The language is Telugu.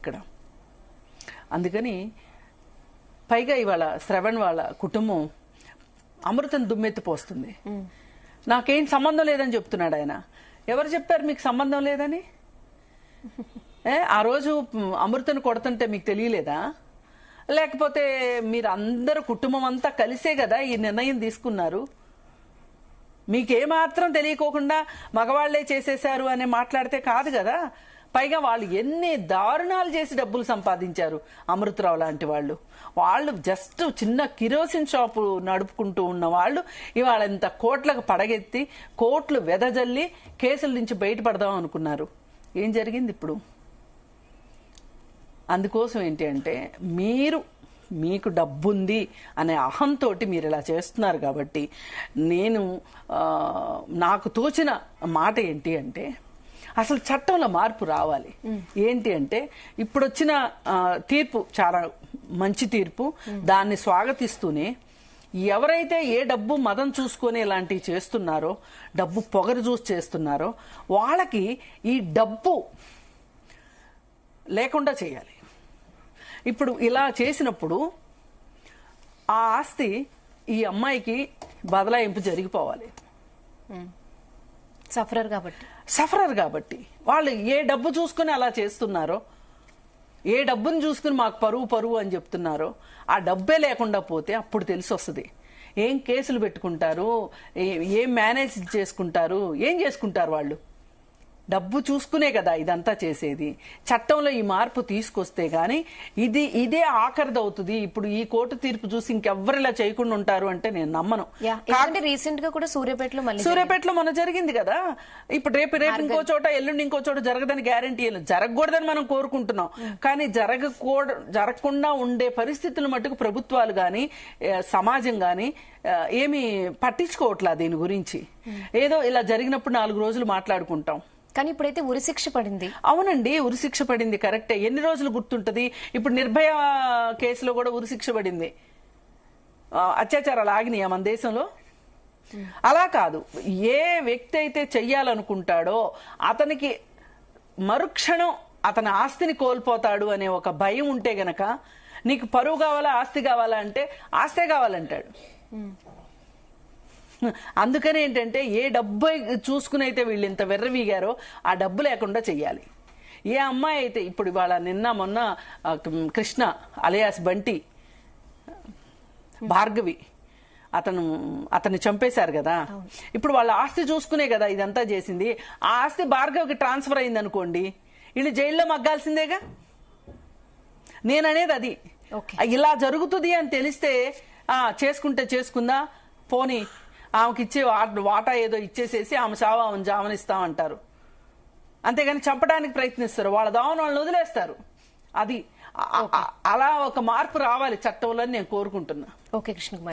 ఇక్కడ. అందుకని పైగా ఇవాళ శ్రవణ్ వాళ్ళ కుటుంబం అమృతం దుమ్మెత్తిపోస్తుంది. నాకేం సంబంధం లేదని చెప్తున్నాడు ఆయన. ఎవరు చెప్పారు మీకు సంబంధం లేదని? ఆ రోజు అమృతను కొడుతుంటే మీకు తెలియలేదా? లేకపోతే మీరు అందరూ కుటుంబం అంతా కలిసే కదా ఈ నిర్ణయం తీసుకున్నారు? మీకేమాత్రం తెలియకోకుండా మగవాళ్లే చేసేశారు అని మాట్లాడితే కాదు కదా. పైగా వాళ్ళు ఎన్ని దారుణాలు చేసి డబ్బులు సంపాదించారు. అమృతరావు లాంటి వాళ్ళు జస్ట్ చిన్న కిరోసిన్ షాపు నడుపుకుంటూ ఉన్న వాళ్ళు ఇవాళ ఇంత కోట్లకు పడగెత్తి కోట్లు వెదజల్లి కేసుల నుంచి బయటపడదాం అనుకున్నారు. ఏం జరిగింది ఇప్పుడు? అందుకోసం ఏంటి అంటే మీకు డబ్బుంది అనే అహంతో మీరు ఇలా చేస్తున్నారు. కాబట్టి నాకు తోచిన మాట ఏంటి అంటే అసలు చట్టంలో మార్పు రావాలి. ఏంటి అంటే ఇప్పుడు వచ్చిన తీర్పు చాలా మంచి తీర్పు. దాన్ని స్వాగతిస్తూనే ఎవరైతే ఏ డబ్బు మదం చూసుకొని ఇలాంటివి చేస్తున్నారో, డబ్బు పొగరు చూసి చేస్తున్నారో వాళ్ళకి ఈ డబ్బు లేకుండా చేయాలి. ఇప్పుడు ఇలా చేసినప్పుడు ఆ ఆస్తి ఈ అమ్మాయికి బదలాయింపు జరిగిపోవాలి. సఫరర్ కాబట్టి వాళ్ళు ఏ డబ్బు చూసుకుని అలా చేస్తున్నారో, ఏ డబ్బును చూసుకుని మాకు పరువు అని చెప్తున్నారో ఆ డబ్బే లేకుండా పోతే అప్పుడు తెలిసి వస్తుంది. ఏం కేసులు పెట్టుకుంటారు, ఏం మేనేజ్ చేసుకుంటారు, ఏం చేసుకుంటారు వాళ్ళు? డబ్బు చూసుకునే కదా ఇదంతా చేసేది. చట్టంలో ఈ మార్పు తీసుకొస్తే గానీ ఇదే ఆఖరిదవుతుంది. ఇప్పుడు ఈ కోర్టు తీర్పు చూసి ఇంకెవ్వరు ఇలా చేయకుండా ఉంటారు అంటే నేను నమ్మను. రీసెంట్ గా కూడా సూర్యాపేటలో మొన్న జరిగింది కదా. ఇప్పుడు రేపు ఇంకో చోట, ఎల్లుండి ఇంకో చోట జరగదని గ్యారంటీ జరగకూడదని మనం కోరుకుంటున్నాం. కానీ జరగకుండా ఉండే పరిస్థితులు మటుకు ప్రభుత్వాలు గాని సమాజం గాని ఏమి పట్టించుకోవట్లా దీని గురించి. ఏదో ఇలా జరిగినప్పుడు 4 రోజులు మాట్లాడుకుంటాం. కానీ ఇప్పుడైతే ఉరిశిక్ష పడింది. అవునండి, ఉరిశిక్ష పడింది కరెక్టే. ఎన్ని రోజులు గుర్తుంటది? ఇప్పుడు నిర్భయ కేసులో కూడా ఉరిశిక్ష పడింది. అత్యాచారాలు ఆగినాయా మన దేశంలో? అలా కాదు, ఏ వ్యక్తి అయితే చెయ్యాలనుకుంటాడో అతనికి మరుక్షణం అతని ఆస్తిని కోల్పోతాడు అనే ఒక భయం ఉంటే గనక నీకు పరువు కావాలా ఆస్తి కావాలా అంటే ఆస్తే కావాలంటాడు. అందుకని ఏంటంటే ఏ డబ్బు చూసుకుని అయితే వీళ్ళు ఇంత వెర్రవీగారో ఆ డబ్బు లేకుండా చెయ్యాలి. ఏ అమ్మాయి అయితే ఇప్పుడు ఇవాళ మొన్న కృష్ణ అలియాస్ బంటి భార్గవి అతన్ని చంపేశారు కదా. ఇప్పుడు వాళ్ళ ఆస్తి చూసుకునే కదా ఇదంతా చేసింది. ఆ ఆస్తి భార్గవికి ట్రాన్స్ఫర్ అయింది అనుకోండి, వీళ్ళు జైల్లో మగ్గాల్సిందేగా. నేననేది అది. ఇలా జరుగుతుంది అని తెలిస్తే చేసుకుంటే చేసుకుందా, పోనీ ఆమెకి ఇచ్చే వాటా ఏదో ఇచ్చేసేసి ఆమె చావా ఆమెను జామనిస్తామంటారు. అంతేగాని చంపడానికి ప్రయత్నిస్తారు. వాళ్ళ దావను వాళ్ళని వదిలేస్తారు. అది అలా ఒక మార్పు రావాలి చట్టంలో నేను కోరుకుంటున్నా. ఓకే కృష్ణ కుమార్.